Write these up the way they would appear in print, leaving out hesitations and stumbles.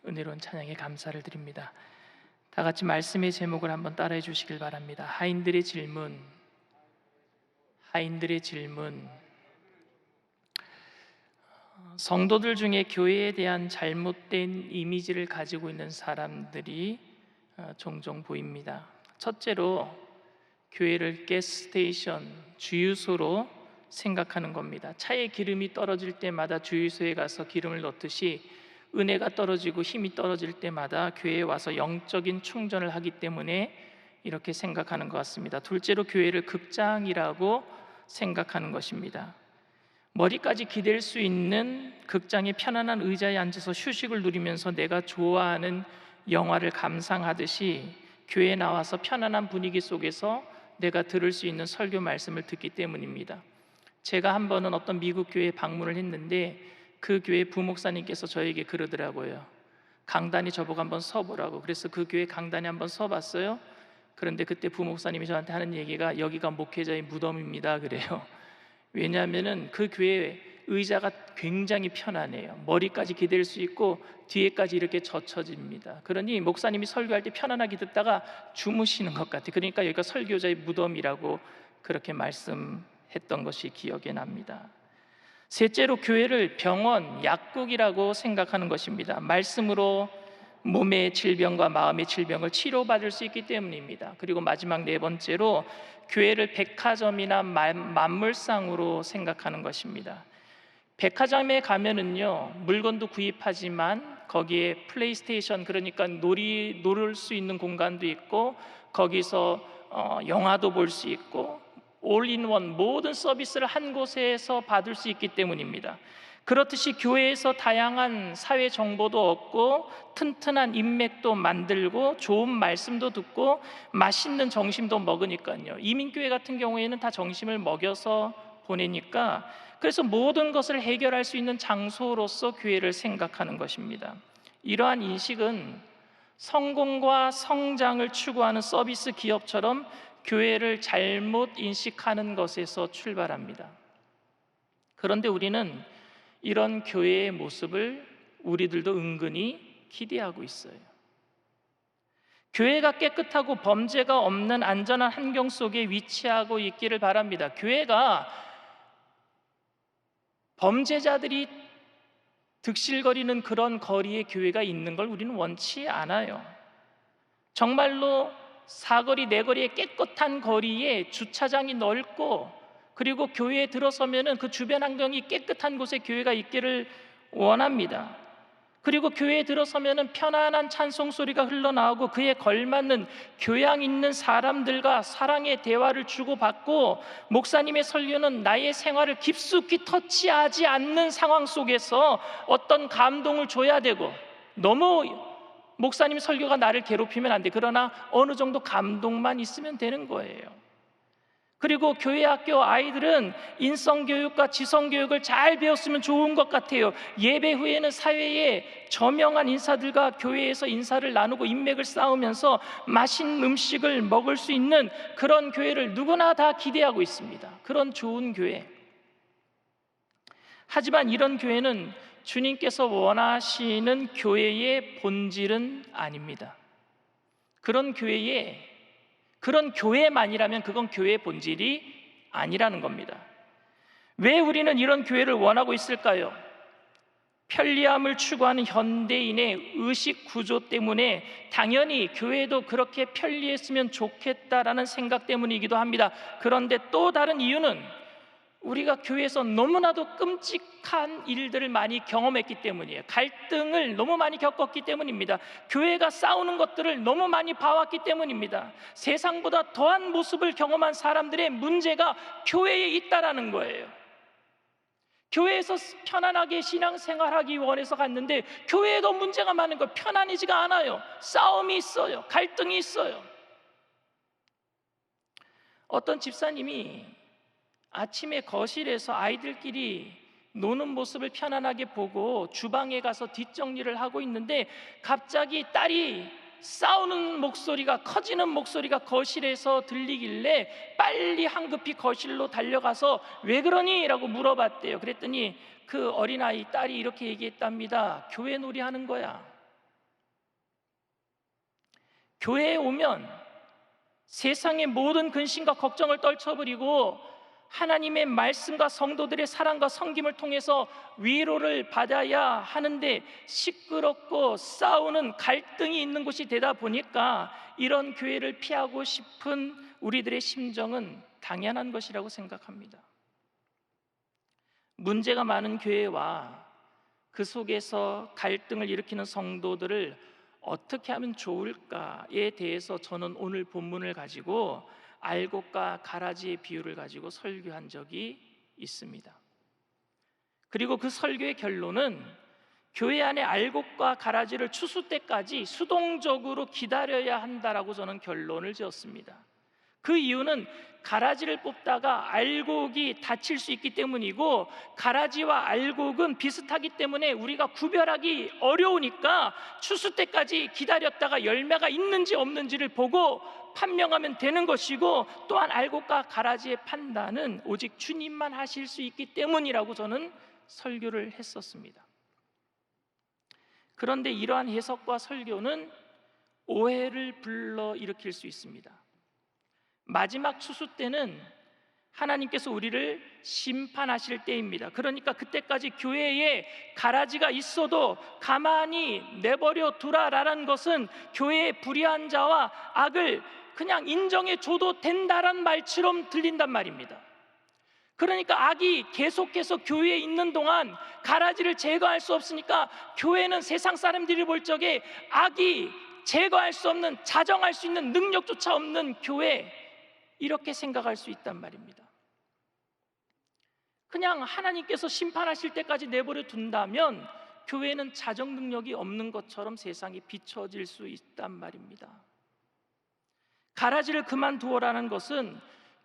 은혜로운 찬양에 감사를 드립니다. 다 같이 말씀의 제목을 한번 따라해 주시길 바랍니다. 하인들의 질문. 하인들의 질문. 성도들 중에 교회에 대한 잘못된 이미지를 가지고 있는 사람들이 종종 보입니다. 첫째로 교회를 가스스테이션, 주유소로 생각하는 겁니다. 차에 기름이 떨어질 때마다 주유소에 가서 기름을 넣듯이 은혜가 떨어지고 힘이 떨어질 때마다 교회에 와서 영적인 충전을 하기 때문에 이렇게 생각하는 것 같습니다. 둘째로 교회를 극장이라고 생각하는 것입니다. 머리까지 기댈 수 있는 극장의 편안한 의자에 앉아서 휴식을 누리면서 내가 좋아하는 영화를 감상하듯이 교회에 나와서 편안한 분위기 속에서 내가 들을 수 있는 설교 말씀을 듣기 때문입니다. 제가 한 번은 어떤 미국 교회에 방문을 했는데 그 교회 부목사님께서 저에게 그러더라고요. 강단에 저보고 한번 서보라고. 그래서 그 교회 강단에 한번 서봤어요. 그런데 그때 부목사님이 저한테 하는 얘기가 여기가 목회자의 무덤입니다 그래요. 왜냐하면 그 교회 의자가 굉장히 편안해요. 머리까지 기댈 수 있고 뒤에까지 이렇게 젖혀집니다. 그러니 목사님이 설교할 때 편안하게 듣다가 주무시는 것 같아요. 그러니까 여기가 설교자의 무덤이라고 그렇게 말씀했던 것이 기억에 납니다. 셋째로 교회를 병원, 약국이라고 생각하는 것입니다. 말씀으로 몸의 질병과 마음의 질병을 치료받을 수 있기 때문입니다. 그리고 마지막 네 번째로 교회를 백화점이나 만물상으로 생각하는 것입니다. 백화점에 가면은요 물건도 구입하지만 거기에 플레이스테이션, 그러니까 놀을 수 있는 공간도 있고 거기서 영화도 볼 수 있고 올인원 모든 서비스를 한 곳에서 받을 수 있기 때문입니다. 그렇듯이 교회에서 다양한 사회 정보도 얻고 튼튼한 인맥도 만들고 좋은 말씀도 듣고 맛있는 점심도 먹으니까요. 이민교회 같은 경우에는 다 점심을 먹여서 보내니까 그래서 모든 것을 해결할 수 있는 장소로서 교회를 생각하는 것입니다. 이러한 인식은 성공과 성장을 추구하는 서비스 기업처럼 교회를 잘못 인식하는 것에서 출발합니다. 그런데 우리는 이런 교회의 모습을 우리들도 은근히 기대하고 있어요. 교회가 깨끗하고 범죄가 없는 안전한 환경 속에 위치하고 있기를 바랍니다. 교회가 범죄자들이 득실거리는 그런 거리에 교회가 있는 걸 우리는 원치 않아요. 정말로 사거리 네거리의 깨끗한 거리에 주차장이 넓고 그리고 교회에 들어서면은 그 주변 환경이 깨끗한 곳에 교회가 있기를 원합니다. 그리고 교회에 들어서면은 편안한 찬송 소리가 흘러나오고 그에 걸맞는 교양 있는 사람들과 사랑의 대화를 주고받고 목사님의 설교는 나의 생활을 깊숙이 터치하지 않는 상황 속에서 어떤 감동을 줘야 되고 너무 목사님 설교가 나를 괴롭히면 안 돼. 그러나 어느 정도 감동만 있으면 되는 거예요. 그리고 교회 학교 아이들은 인성교육과 지성교육을 잘 배웠으면 좋은 것 같아요. 예배 후에는 사회의 저명한 인사들과 교회에서 인사를 나누고 인맥을 쌓으면서 맛있는 음식을 먹을 수 있는 그런 교회를 누구나 다 기대하고 있습니다. 그런 좋은 교회. 하지만 이런 교회는 주님께서 원하시는 교회의 본질은 아닙니다. 그런 교회만이라면 그건 교회의 본질이 아니라는 겁니다. 왜 우리는 이런 교회를 원하고 있을까요? 편리함을 추구하는 현대인의 의식 구조 때문에 당연히 교회도 그렇게 편리했으면 좋겠다라는 생각 때문이기도 합니다. 그런데 또 다른 이유는 우리가 교회에서 너무나도 끔찍한 일들을 많이 경험했기 때문이에요. 갈등을 너무 많이 겪었기 때문입니다. 교회가 싸우는 것들을 너무 많이 봐왔기 때문입니다. 세상보다 더한 모습을 경험한 사람들의 문제가 교회에 있다라는 거예요. 교회에서 편안하게 신앙생활하기 원해서 갔는데 교회에도 문제가 많은 거예요. 편안하지가 않아요. 싸움이 있어요. 갈등이 있어요. 어떤 집사님이 아침에 거실에서 아이들끼리 노는 모습을 편안하게 보고 주방에 가서 뒷정리를 하고 있는데 갑자기 딸이 싸우는 목소리가, 커지는 목소리가 거실에서 들리길래 빨리 황급히 거실로 달려가서 왜 그러니? 라고 물어봤대요. 그랬더니 그 어린아이 딸이 이렇게 얘기했답니다. 교회 놀이 하는 거야. 교회에 오면 세상의 모든 근심과 걱정을 떨쳐버리고 하나님의 말씀과 성도들의 사랑과 섬김을 통해서 위로를 받아야 하는데 시끄럽고 싸우는 갈등이 있는 곳이 되다 보니까 이런 교회를 피하고 싶은 우리들의 심정은 당연한 것이라고 생각합니다. 문제가 많은 교회와 그 속에서 갈등을 일으키는 성도들을 어떻게 하면 좋을까에 대해서 저는 오늘 본문을 가지고 알곡과 가라지의 비유를 가지고 설교한 적이 있습니다. 그리고 그 설교의 결론은 교회 안에 알곡과 가라지를 추수 때까지 수동적으로 기다려야 한다라고 저는 결론을 지었습니다. 그 이유는 가라지를 뽑다가 알곡이 다칠 수 있기 때문이고, 가라지와 알곡은 비슷하기 때문에 우리가 구별하기 어려우니까 추수 때까지 기다렸다가 열매가 있는지 없는지를 보고 판명하면 되는 것이고, 또한 알곡과 가라지의 판단은 오직 주님만 하실 수 있기 때문이라고 저는 설교를 했었습니다. 그런데 이러한 해석과 설교는 오해를 불러일으킬 수 있습니다. 마지막 추수 때는 하나님께서 우리를 심판하실 때입니다. 그러니까 그때까지 교회에 가라지가 있어도 가만히 내버려 두라라는 것은 교회의 불의한 자와 악을 그냥 인정해 줘도 된다란 말처럼 들린단 말입니다. 그러니까 악이 계속해서 교회에 있는 동안 가라지를 제거할 수 없으니까 교회는 세상 사람들이 볼 적에 악이 제거할 수 없는, 자정할 수 있는 능력조차 없는 교회, 이렇게 생각할 수 있단 말입니다. 그냥 하나님께서 심판하실 때까지 내버려 둔다면 교회는 자정 능력이 없는 것처럼 세상에 비춰질 수 있단 말입니다. 가라지를 그만두어라는 것은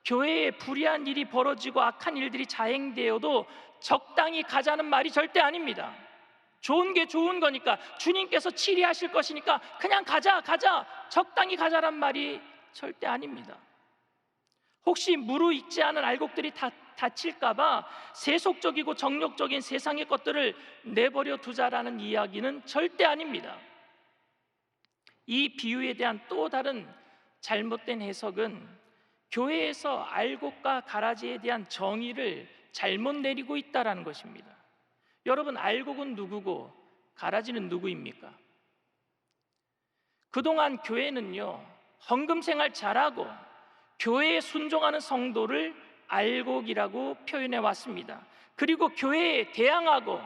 교회에 불의한 일이 벌어지고 악한 일들이 자행되어도 적당히 가자는 말이 절대 아닙니다. 좋은 게 좋은 거니까, 주님께서 치리하실 것이니까 그냥 가자 적당히 가자란 말이 절대 아닙니다. 혹시 무르익지 않은 알곡들이 다칠까봐 세속적이고 정욕적인 세상의 것들을 내버려 두자라는 이야기는 절대 아닙니다. 이 비유에 대한 또 다른 잘못된 해석은 교회에서 알곡과 가라지에 대한 정의를 잘못 내리고 있다는 것입니다. 여러분, 알곡은 누구고 가라지는 누구입니까? 그동안 교회는요, 헌금 생활 잘하고 교회에 순종하는 성도를 알곡이라고 표현해 왔습니다. 그리고 교회에 대항하고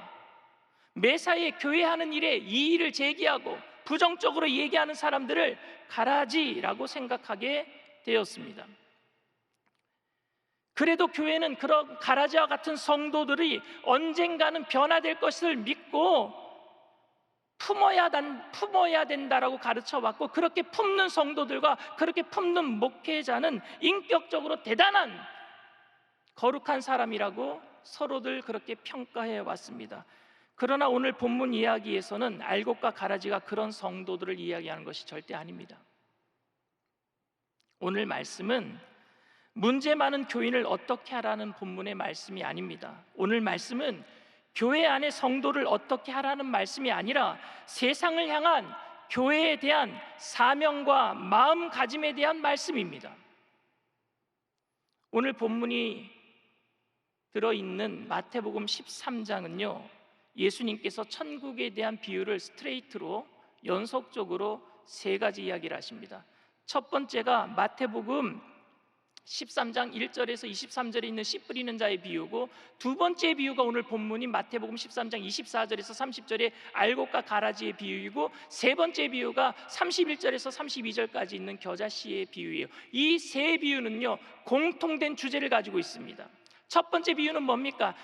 매사에 교회 하는 일에 이의를 제기하고 부정적으로 얘기하는 사람들을 가라지라고 생각하게 되었습니다. 그래도 교회는 그런 가라지와 같은 성도들이 언젠가는 변화될 것을 믿고 품어야 된다라고 가르쳐 왔고, 그렇게 품는 성도들과 그렇게 품는 목회자는 인격적으로 대단한 거룩한 사람이라고 서로들 그렇게 평가해 왔습니다. 그러나 오늘 본문 이야기에서는 알곡과 가라지가 그런 성도들을 이야기하는 것이 절대 아닙니다. 오늘 말씀은 문제 많은 교인을 어떻게 하라는 본문의 말씀이 아닙니다. 오늘 말씀은 교회 안의 성도를 어떻게 하라는 말씀이 아니라 세상을 향한 교회에 대한 사명과 마음가짐에 대한 말씀입니다. 오늘 본문이 들어있는 마태복음 13장은요, 예수님께서 천국에 대한 비유를 스트레이트로 연속적으로 세 가지 이야기를 하십니다. 첫 번째가 마태복음 13장 1절에서 23절에 있는 씨 뿌리는 자의 비유고, 두 번째 비유가 오늘 본문인 마태복음 13장 24절에서 30절의 알곡과 가라지의 비유이고, 세 번째 비유가 31절에서 32절까지 있는 겨자씨의 비유예요. 이 세 비유는요, 공통된 주제를 가지고 있습니다. 첫 번째 비유는 뭡니까?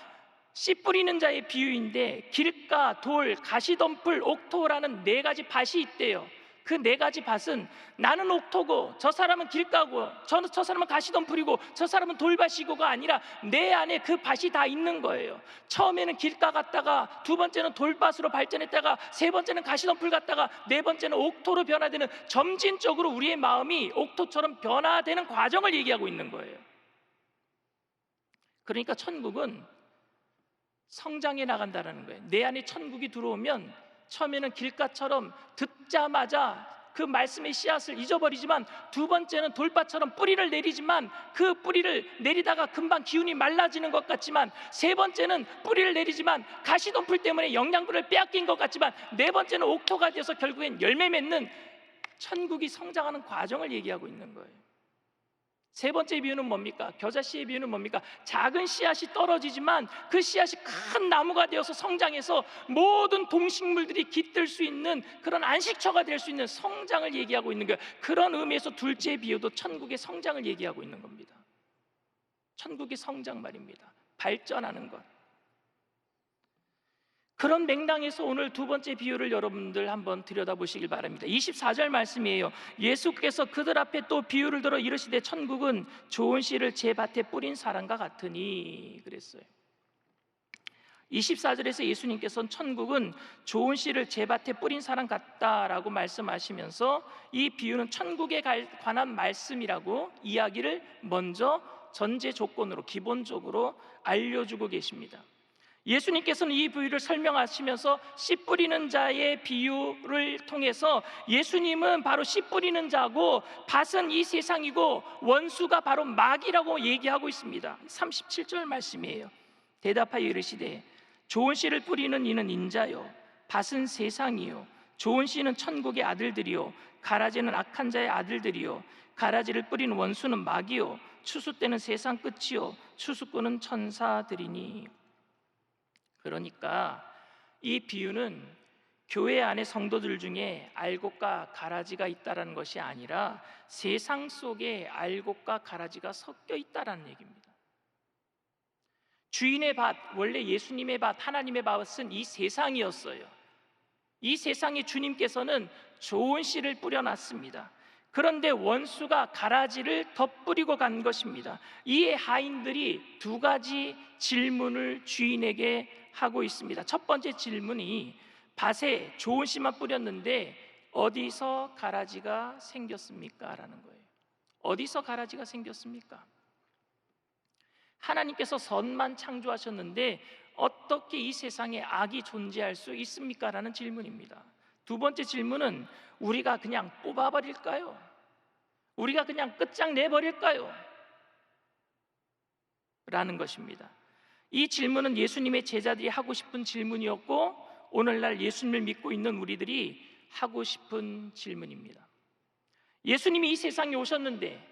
씨 뿌리는 자의 비유인데, 길가, 돌, 가시덤불, 옥토라는 네 가지 밭이 있대요. 그 네 가지 밭은 나는 옥토고 저 사람은 길가고 저 사람은 가시덤불이고 저 사람은 돌밭이고가 아니라 내 안에 그 밭이 다 있는 거예요. 처음에는 길가 갔다가 두 번째는 돌밭으로 발전했다가 세 번째는 가시덤불 갔다가 네 번째는 옥토로 변화되는, 점진적으로 우리의 마음이 옥토처럼 변화되는 과정을 얘기하고 있는 거예요. 그러니까 천국은 성장해 나간다는 거예요. 내 안에 천국이 들어오면 처음에는 길가처럼 듣자마자 그 말씀의 씨앗을 잊어버리지만, 두 번째는 돌밭처럼 뿌리를 내리지만 그 뿌리를 내리다가 금방 기운이 말라지는 것 같지만, 세 번째는 뿌리를 내리지만 가시덤불 때문에 영양분을 빼앗긴 것 같지만, 네 번째는 옥토가 되어서 결국엔 열매 맺는 천국이 성장하는 과정을 얘기하고 있는 거예요. 세 번째 비유는 뭡니까? 겨자씨의 비유는 뭡니까? 작은 씨앗이 떨어지지만 그 씨앗이 큰 나무가 되어서 성장해서 모든 동식물들이 깃들 수 있는 그런 안식처가 될 수 있는 성장을 얘기하고 있는 거예요. 그런 의미에서 둘째 비유도 천국의 성장을 얘기하고 있는 겁니다. 천국의 성장 말입니다. 발전하는 것. 그런 맥락에서 오늘 두 번째 비유를 여러분들 한번 들여다보시길 바랍니다. 24절 말씀이에요. 예수께서 그들 앞에 또 비유를 들어 이르시되 천국은 좋은 씨를 제 밭에 뿌린 사람과 같으니 그랬어요. 24절에서 예수님께서는 천국은 좋은 씨를 제 밭에 뿌린 사람 같다라고 말씀하시면서 이 비유는 천국에 관한 말씀이라고 이야기를 먼저 전제 조건으로 기본적으로 알려주고 계십니다. 예수님께서는 이 비유를 설명하시면서 씨 뿌리는 자의 비유를 통해서 예수님은 바로 씨 뿌리는 자고 밭은 이 세상이고 원수가 바로 마귀라고 얘기하고 있습니다. 37절 말씀이에요. 대답하여 이르시되 좋은 씨를 뿌리는 이는 인자요 밭은 세상이요 좋은 씨는 천국의 아들들이요 가라지는 악한 자의 아들들이요 가라지를 뿌리는 원수는 마귀요 추수 때는 세상 끝이요 추수꾼은 천사들이니. 그러니까 이 비유는 교회 안에 성도들 중에 알곡과 가라지가 있다는 것이 아니라 세상 속에 알곡과 가라지가 섞여 있다는 얘기입니다. 주인의 밭, 원래 예수님의 밭, 하나님의 밭은 이 세상이었어요. 이 세상에 주님께서는 좋은 씨를 뿌려놨습니다. 그런데 원수가 가라지를 덧뿌리고 간 것입니다. 이에 하인들이 두 가지 질문을 주인에게 하고 있습니다. 첫 번째 질문이 밭에 좋은 씨만 뿌렸는데 어디서 가라지가 생겼습니까? 라는 거예요. 어디서 가라지가 생겼습니까? 하나님께서 선만 창조하셨는데 어떻게 이 세상에 악이 존재할 수 있습니까? 라는 질문입니다. 두 번째 질문은 우리가 그냥 뽑아버릴까요? 우리가 그냥 끝장내버릴까요? 라는 것입니다. 이 질문은 예수님의 제자들이 하고 싶은 질문이었고 오늘날 예수님을 믿고 있는 우리들이 하고 싶은 질문입니다. 예수님이 이 세상에 오셨는데,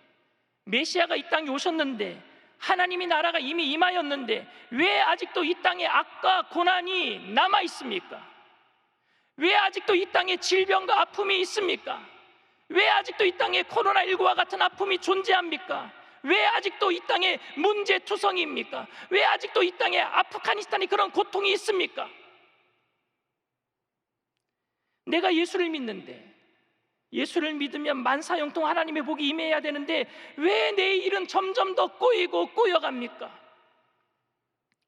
메시아가 이 땅에 오셨는데, 하나님의 나라가 이미 임하였는데 왜 아직도 이 땅에 악과 고난이 남아 있습니까? 왜 아직도 이 땅에 질병과 아픔이 있습니까? 왜 아직도 이 땅에 코로나19와 같은 아픔이 존재합니까? 왜 아직도 이 땅에 문제투성이입니까? 왜 아직도 이 땅에 아프가니스탄에 그런 고통이 있습니까? 내가 예수를 믿는데, 예수를 믿으면 만사형통 하나님의 복이 임해야 되는데 왜 내 일은 점점 더 꼬이고 꼬여갑니까?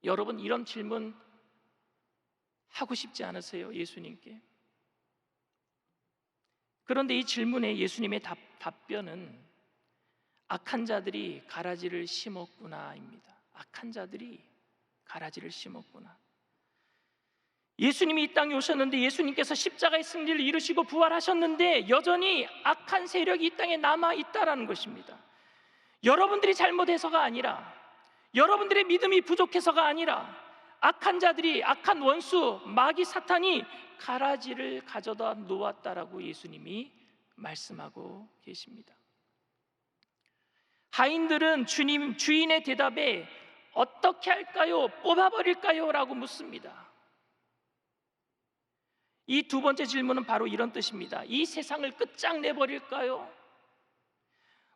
여러분, 이런 질문 하고 싶지 않으세요? 예수님께. 그런데 이 질문에 예수님의 답변은 악한 자들이 가라지를 심었구나입니다. 악한 자들이 가라지를 심었구나. 예수님이 이 땅에 오셨는데, 예수님께서 십자가의 승리를 이루시고 부활하셨는데 여전히 악한 세력이 이 땅에 남아있다라는 것입니다. 여러분들이 잘못해서가 아니라, 여러분들의 믿음이 부족해서가 아니라 악한 자들이, 악한 원수 마귀 사탄이 가라지를 가져다 놓았다라고 예수님이 말씀하고 계십니다. 하인들은 주인의 대답에 어떻게 할까요? 뽑아버릴까요? 라고 묻습니다. 이 두 번째 질문은 바로 이런 뜻입니다. 이 세상을 끝장내버릴까요?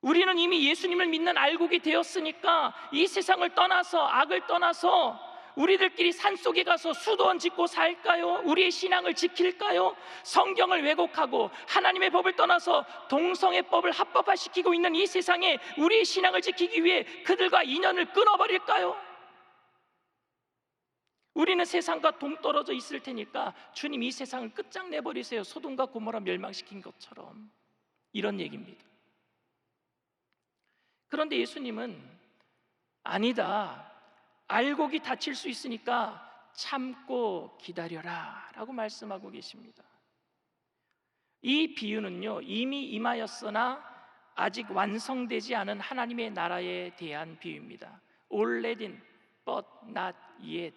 우리는 이미 예수님을 믿는 알곡이 되었으니까 이 세상을 떠나서, 악을 떠나서 우리들끼리 산속에 가서 수도원 짓고 살까요? 우리의 신앙을 지킬까요? 성경을 왜곡하고 하나님의 법을 떠나서 동성애법을 합법화시키고 있는 이 세상에 우리의 신앙을 지키기 위해 그들과 인연을 끊어버릴까요? 우리는 세상과 동떨어져 있을 테니까 주님 이 세상을 끝장내버리세요. 소돔과 고모라 멸망시킨 것처럼. 이런 얘기입니다. 그런데 예수님은 아니다, 알곡이 다칠 수 있으니까 참고 기다려라 라고 말씀하고 계십니다. 이 비유는요, 이미 임하였으나 아직 완성되지 않은 하나님의 나라에 대한 비유입니다. Already in, but not yet.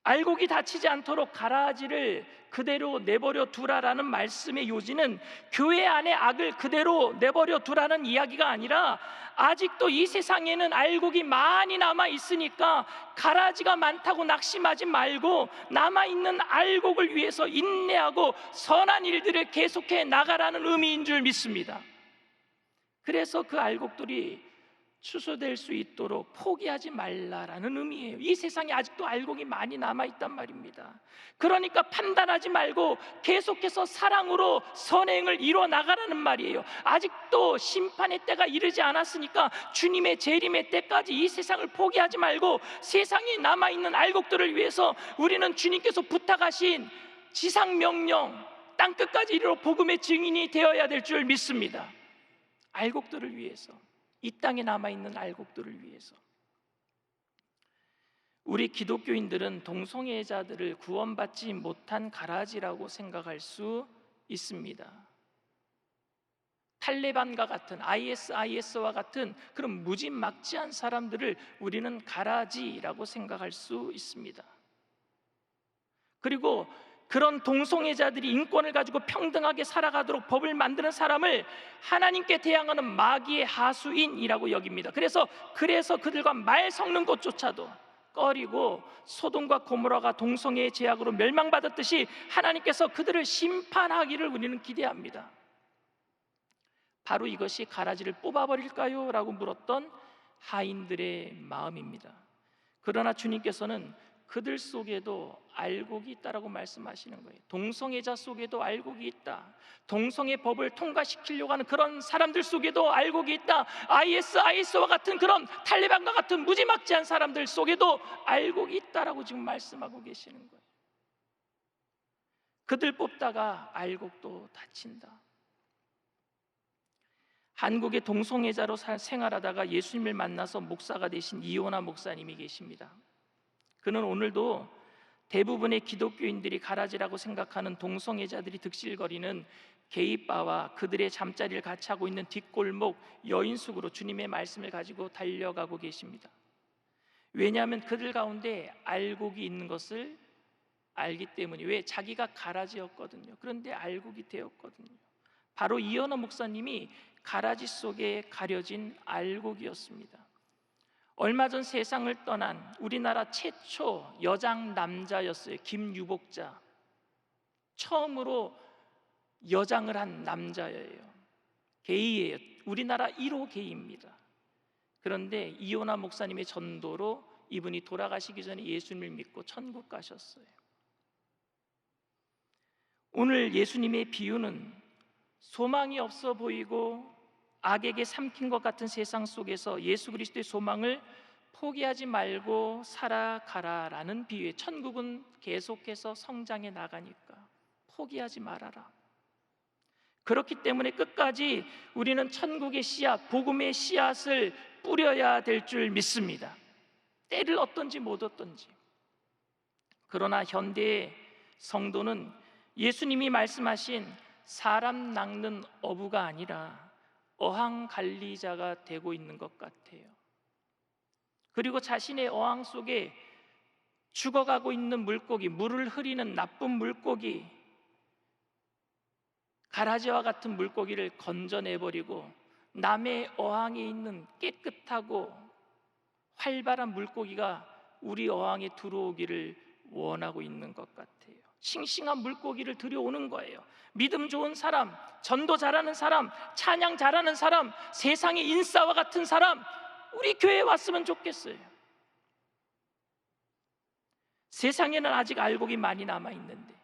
알곡이 다치지 않도록 가라지를 그대로 내버려 두라라는 말씀의 요지는 교회 안에 악을 그대로 내버려 두라는 이야기가 아니라, 아직도 이 세상에는 알곡이 많이 남아 있으니까 가라지가 많다고 낙심하지 말고 남아있는 알곡을 위해서 인내하고 선한 일들을 계속해 나가라는 의미인 줄 믿습니다. 그래서 그 알곡들이 추수될 수 있도록 포기하지 말라라는 의미예요. 이 세상에 아직도 알곡이 많이 남아있단 말입니다. 그러니까 판단하지 말고 계속해서 사랑으로 선행을 이루어 나가라는 말이에요. 아직도 심판의 때가 이르지 않았으니까 주님의 재림의 때까지 이 세상을 포기하지 말고 세상에 남아있는 알곡들을 위해서 우리는 주님께서 부탁하신 지상명령, 땅끝까지 이르러 복음의 증인이 되어야 될 줄 믿습니다. 알곡들을 위해서, 이 땅에 남아있는 알곡들을 위해서. 우리 기독교인들은 동성애자들을 구원받지 못한 가라지라고 생각할 수 있습니다. 탈레반과 같은 ISIS와 같은 그런 무지막지한 사람들을 우리는 가라지라고 생각할 수 있습니다. 그리고 그런 동성애자들이 인권을 가지고 평등하게 살아가도록 법을 만드는 사람을 하나님께 대항하는 마귀의 하수인이라고 여깁니다. 그래서 그들과 말 섞는 것조차도 꺼리고 소돔과 고모라가 동성애의 죄악으로 멸망받았듯이 하나님께서 그들을 심판하기를 우리는 기대합니다. 바로 이것이 가라지를 뽑아버릴까요? 라고 물었던 하인들의 마음입니다. 그러나 주님께서는 그들 속에도 알곡이 있다라고 말씀하시는 거예요. 동성애자 속에도 알곡이 있다. 동성애 법을 통과시키려고 하는 그런 사람들 속에도 알곡이 있다. ISIS와 같은 그런 탈레반과 같은 무지막지한 사람들 속에도 알곡이 있다라고 지금 말씀하고 계시는 거예요. 그들 뽑다가 알곡도 다친다. 한국의 동성애자로 생활하다가 예수님을 만나서 목사가 되신 이호나 목사님이 계십니다. 그는 오늘도 대부분의 기독교인들이 가라지라고 생각하는 동성애자들이 득실거리는 게이바와 그들의 잠자리를 같이 하고 있는 뒷골목 여인숙으로 주님의 말씀을 가지고 달려가고 계십니다. 왜냐하면 그들 가운데 알곡이 있는 것을 알기 때문에. 왜? 자기가 가라지였거든요. 그런데 알곡이 되었거든요. 바로 이현호 목사님이 가라지 속에 가려진 알곡이었습니다. 얼마 전 세상을 떠난 우리나라 최초 여장 남자였어요. 김유복자. 처음으로 여장을 한 남자예요. 게이예요. 우리나라 1호 게이입니다. 그런데 이호나 목사님의 전도로 이분이 돌아가시기 전에 예수님을 믿고 천국 가셨어요. 오늘 예수님의 비유는 소망이 없어 보이고 악에게 삼킨 것 같은 세상 속에서 예수 그리스도의 소망을 포기하지 말고 살아가라라는 비유에, 천국은 계속해서 성장해 나가니까 포기하지 말아라. 그렇기 때문에 끝까지 우리는 천국의 씨앗, 복음의 씨앗을 뿌려야 될 줄 믿습니다. 때를 얻든지 못 얻든지. 그러나 현대의 성도는 예수님이 말씀하신 사람 낚는 어부가 아니라 어항 관리자가 되고 있는 것 같아요. 그리고 자신의 어항 속에 죽어가고 있는 물고기, 물을 흐리는 나쁜 물고기, 가라지와 같은 물고기를 건져내버리고 남의 어항에 있는 깨끗하고 활발한 물고기가 우리 어항에 들어오기를 원하고 있는 것 같아요. 싱싱한 물고기를 들여오는 거예요. 믿음 좋은 사람, 전도 잘하는 사람, 찬양 잘하는 사람, 세상의 인싸와 같은 사람, 우리 교회에 왔으면 좋겠어요. 세상에는 아직 알곡이 많이 남아있는데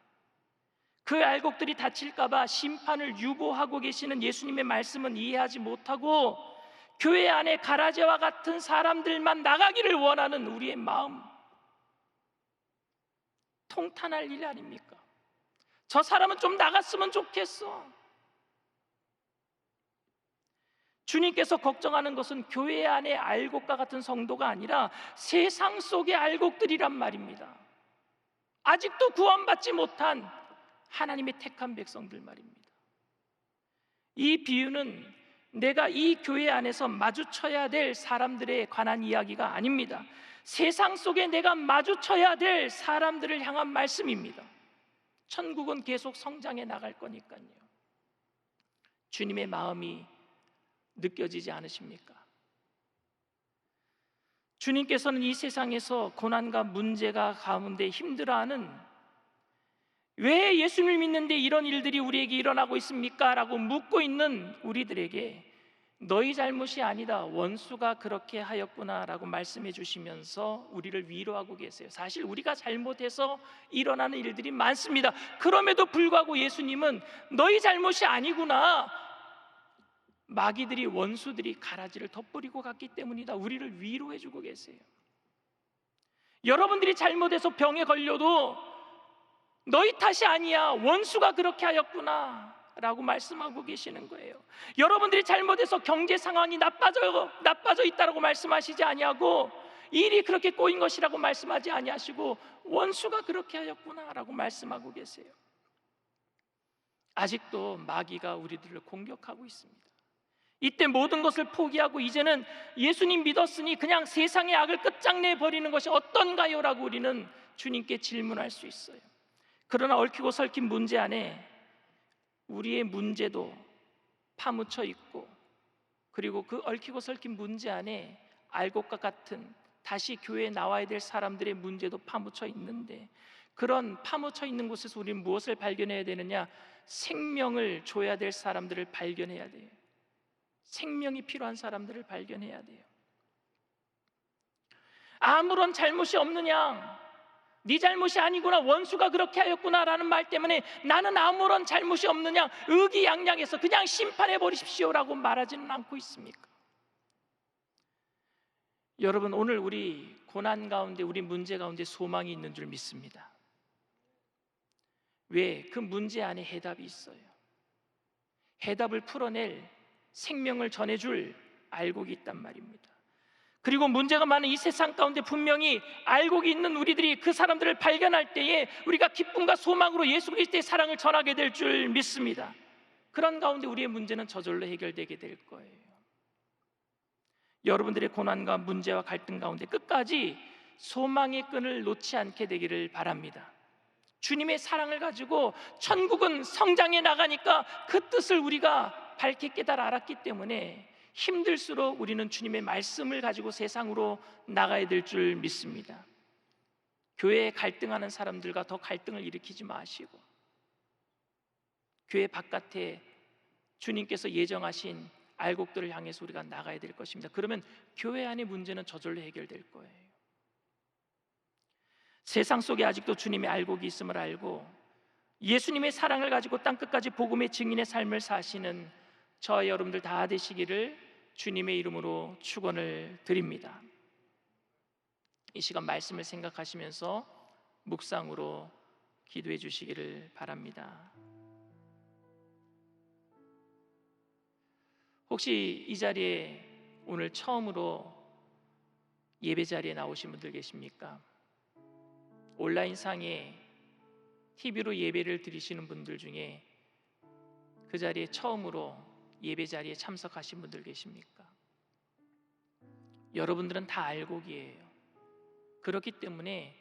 그 알곡들이 다칠까봐 심판을 유보하고 계시는 예수님의 말씀은 이해하지 못하고 교회 안에 가라지와 같은 사람들만 나가기를 원하는 우리의 마음, 통탄할 일 아닙니까? 저 사람은 좀 나갔으면 좋겠어. 주님께서 걱정하는 것은 교회 안에 알곡과 같은 성도가 아니라 세상 속의 알곡들이란 말입니다. 아직도 구원받지 못한 하나님의 택한 백성들 말입니다. 이 비유는 내가 이 교회 안에서 마주쳐야 될 사람들에 관한 이야기가 아닙니다. 세상 속에 내가 마주쳐야 될 사람들을 향한 말씀입니다. 천국은 계속 성장해 나갈 거니까요. 주님의 마음이 느껴지지 않으십니까? 주님께서는 이 세상에서 고난과 문제가 가운데 힘들어하는, 왜 예수님을 믿는데 이런 일들이 우리에게 일어나고 있습니까? 라고 묻고 있는 우리들에게 너희 잘못이 아니다, 원수가 그렇게 하였구나 라고 말씀해 주시면서 우리를 위로하고 계세요. 사실 우리가 잘못해서 일어나는 일들이 많습니다. 그럼에도 불구하고 예수님은 너희 잘못이 아니구나, 마귀들이, 원수들이 가라지를 덧뿌리고 갔기 때문이다, 우리를 위로해 주고 계세요. 여러분들이 잘못해서 병에 걸려도 너희 탓이 아니야, 원수가 그렇게 하였구나 라고 말씀하고 계시는 거예요. 여러분들이 잘못해서 경제 상황이 나빠져 있다라고 말씀하시지 아니하고, 일이 그렇게 꼬인 것이라고 말씀하지 아니하시고, 원수가 그렇게 하였구나 라고 말씀하고 계세요. 아직도 마귀가 우리들을 공격하고 있습니다. 이때 모든 것을 포기하고 이제는 예수님 믿었으니 그냥 세상의 악을 끝장내 버리는 것이 어떤가요? 라고 우리는 주님께 질문할 수 있어요. 그러나 얽히고 설킨 문제 안에 우리의 문제도 파묻혀 있고, 그리고 그 얽히고 설킨 문제 안에 알곡과 같은 다시 교회에 나와야 될 사람들의 문제도 파묻혀 있는데, 그런 파묻혀 있는 곳에서 우리는 무엇을 발견해야 되느냐? 생명을 줘야 될 사람들을 발견해야 돼요. 생명이 필요한 사람들을 발견해야 돼요. 아무런 잘못이 없느냐, 네 잘못이 아니구나, 원수가 그렇게 하였구나 라는 말 때문에 나는 아무런 잘못이 없느냐, 의기양양해서 그냥 심판해 버리십시오라고 말하지는 않고 있습니까? 여러분, 오늘 우리 고난 가운데, 우리 문제 가운데 소망이 있는 줄 믿습니다. 왜? 그 문제 안에 해답이 있어요. 해답을 풀어낼, 생명을 전해줄 알곡이 있단 말입니다. 그리고 문제가 많은 이 세상 가운데 분명히 알곡이 있는 우리들이 그 사람들을 발견할 때에 우리가 기쁨과 소망으로 예수 그리스도의 사랑을 전하게 될 줄 믿습니다. 그런 가운데 우리의 문제는 저절로 해결되게 될 거예요. 여러분들의 고난과 문제와 갈등 가운데 끝까지 소망의 끈을 놓지 않게 되기를 바랍니다. 주님의 사랑을 가지고 천국은 성장해 나가니까 그 뜻을 우리가 밝게 깨달아 알았기 때문에 힘들수록 우리는 주님의 말씀을 가지고 세상으로 나가야 될 줄 믿습니다. 교회에 갈등하는 사람들과 더 갈등을 일으키지 마시고, 교회 바깥에 주님께서 예정하신 알곡들을 향해서 우리가 나가야 될 것입니다. 그러면 교회 안의 문제는 저절로 해결될 거예요. 세상 속에 아직도 주님의 알곡이 있음을 알고 예수님의 사랑을 가지고 땅끝까지 복음의 증인의 삶을 사시는 저와 여러분들 다 되시기를 주님의 이름으로 축원을 드립니다. 이 시간 말씀을 생각하시면서 묵상으로 기도해 주시기를 바랍니다. 혹시 이 자리에 오늘 처음으로 예배 자리에 나오신 분들 계십니까? 온라인상에 TV로 예배를 드리시는 분들 중에 그 자리에 처음으로 예배 자리에 참석하신 분들 계십니까? 여러분들은 다 알곡이에요. 그렇기 때문에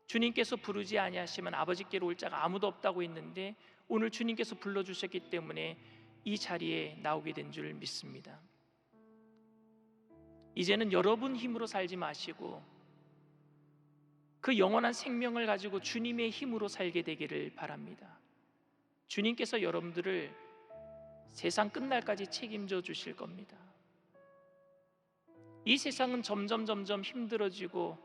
주님께서 부르지 아니하시면 아버지께로 올 자가 아무도 없다고 했는데 오늘 주님께서 불러주셨기 때문에 이 자리에 나오게 된 줄 믿습니다. 이제는 여러분 힘으로 살지 마시고 그 영원한 생명을 가지고 주님의 힘으로 살게 되기를 바랍니다. 주님께서 여러분들을 세상 끝날까지 책임져 주실 겁니다. 이 세상은 점점 힘들어지고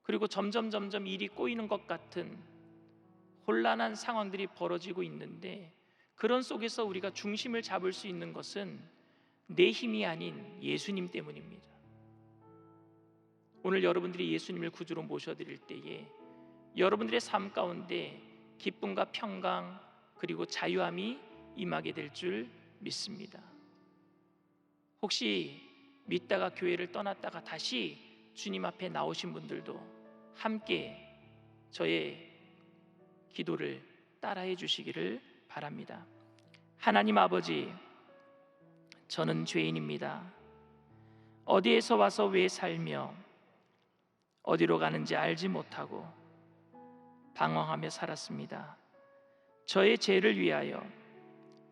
그리고 점점 일이 꼬이는 것 같은 혼란한 상황들이 벌어지고 있는데, 그런 속에서 우리가 중심을 잡을 수 있는 것은 내 힘이 아닌 예수님 때문입니다. 오늘 여러분들이 예수님을 구주로 모셔드릴 때에 여러분들의 삶 가운데 기쁨과 평강 그리고 자유함이 임하게 될 줄 믿습니다. 혹시 믿다가 교회를 떠났다가 다시 주님 앞에 나오신 분들도 함께 저의 기도를 따라해 주시기를 바랍니다. 하나님 아버지, 저는 죄인입니다. 어디에서 와서 왜 살며 어디로 가는지 알지 못하고 방황하며 살았습니다. 저의 죄를 위하여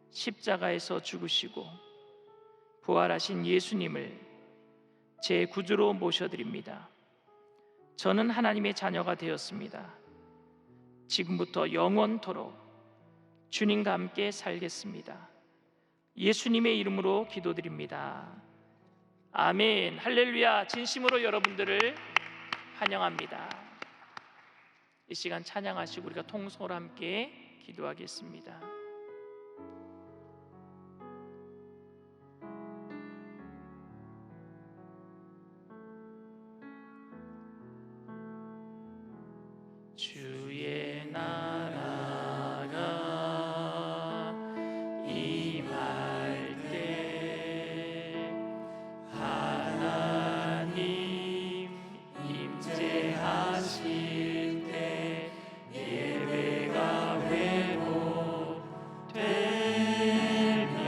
십자가에서 죽으시고 부활하신 예수님을 제 구주로 모셔드립니다. 저는 하나님의 자녀가 되었습니다. 지금부터 영원토록 주님과 함께 살겠습니다. 예수님의 이름으로 기도드립니다. 아멘. 할렐루야. 진심으로 여러분들을 환영합니다. 이 시간 찬양하시고 우리가 통성으로 함께 기도하겠습니다. 주의 나라가 임할 때 하나님 임재하실 때 예배가 회복되며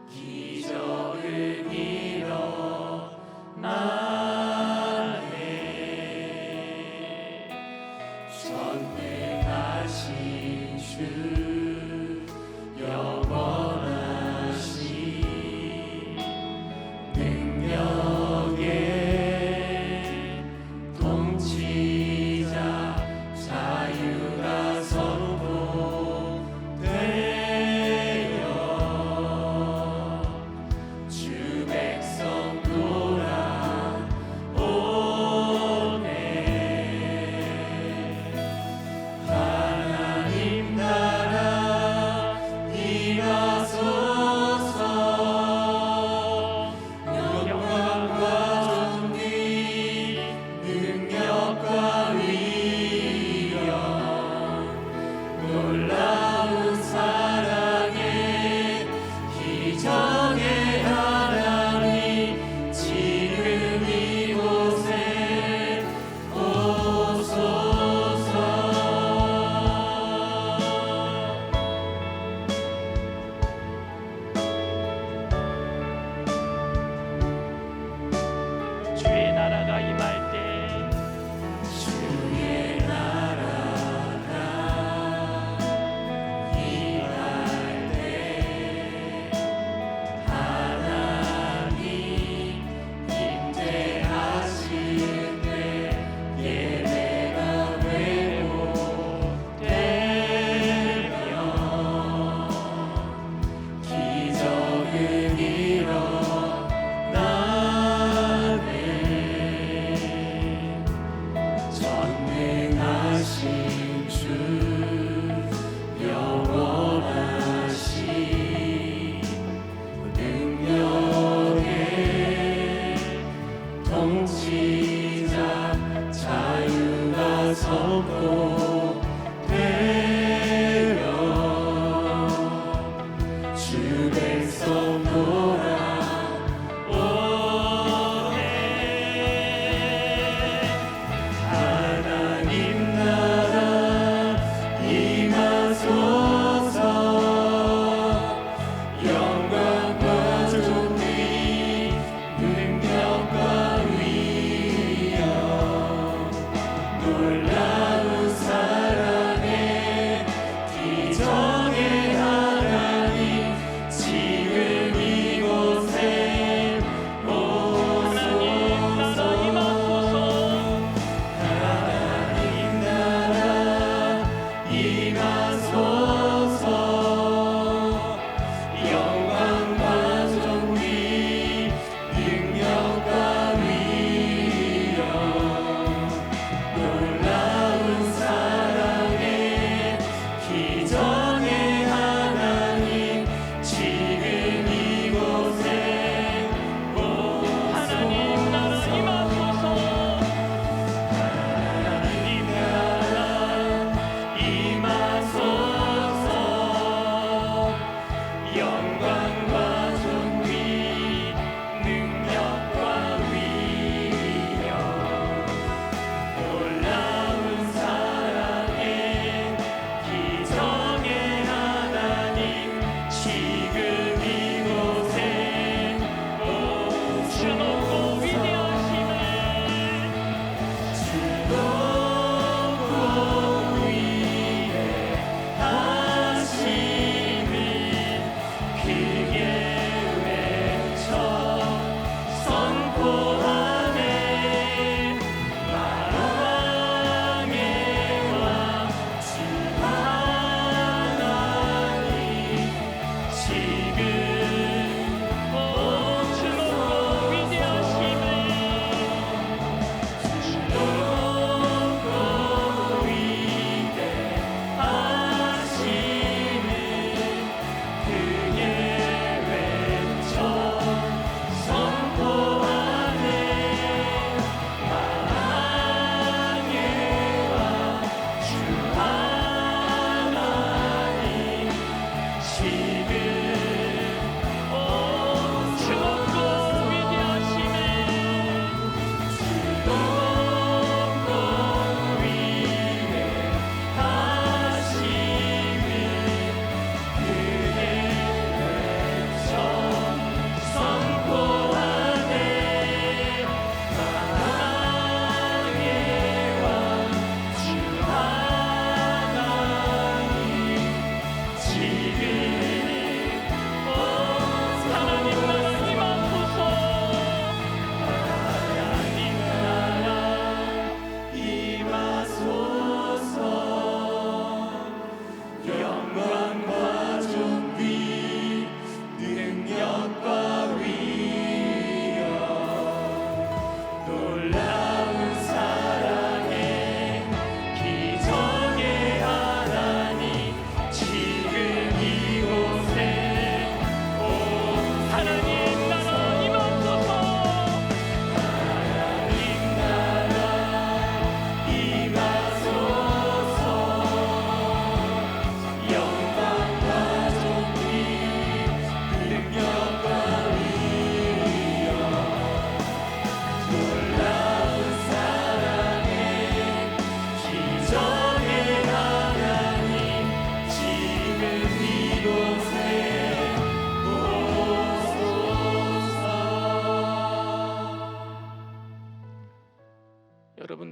기적을 일어나 전능하신 주 영원하신 능력의 통치자 자유가 선포되어 주 백성 돌아오네. 하나님 나라 임하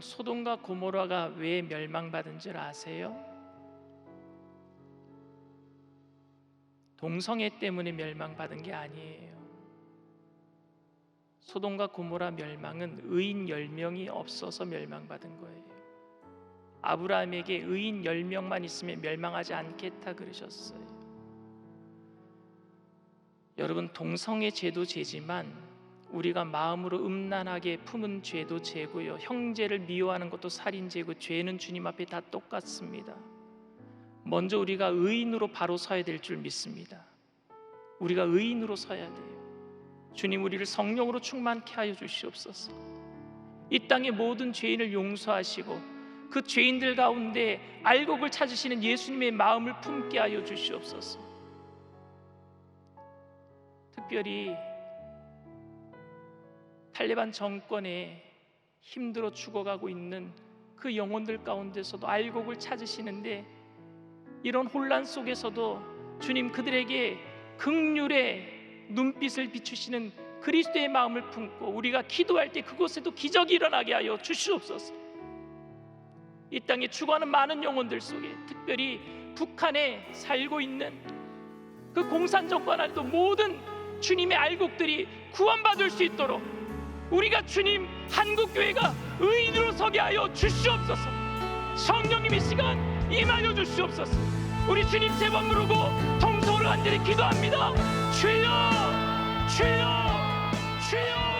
소돔과 고모라가 왜 멸망받은 줄 아세요? 동성애 때문에 멸망받은 게 아니에요. 소돔과 고모라 멸망은 의인 10명이 없어서 멸망받은 거예요. 아브라함에게 의인 10명만 있으면 멸망하지 않겠다 그러셨어요. 여러분, 동성애 죄도 죄지만 우리가 마음으로 음란하게 품은 죄도 죄고요, 형제를 미워하는 것도 살인죄고, 죄는 주님 앞에 다 똑같습니다. 먼저 우리가 의인으로 바로 서야 될 줄 믿습니다. 우리가 의인으로 서야 돼요. 주님, 우리를 성령으로 충만케 하여 주시옵소서. 이 땅의 모든 죄인을 용서하시고 그 죄인들 가운데 알곡을 찾으시는 예수님의 마음을 품게 하여 주시옵소서. 특별히 탈레반 정권에 힘들어 죽어가고 있는 그 영혼들 가운데서도 알곡을 찾으시는데, 이런 혼란 속에서도 주님, 그들에게 긍휼의 눈빛을 비추시는 그리스도의 마음을 품고 우리가 기도할 때 그곳에도 기적이 일어나게 하여 주시옵소서. 이 땅에 죽어가는 많은 영혼들 속에, 특별히 북한에 살고 있는 그 공산정권 안에도 모든 주님의 알곡들이 구원받을 수 있도록 우리가 주님, 한국교회가 의인으로 서게 하여 주시옵소서. 성령님의 시간 임하여 주시옵소서. 우리 주님 세 번 부르고 통성으로 간절히 기도합니다. 주여, 주여, 주여.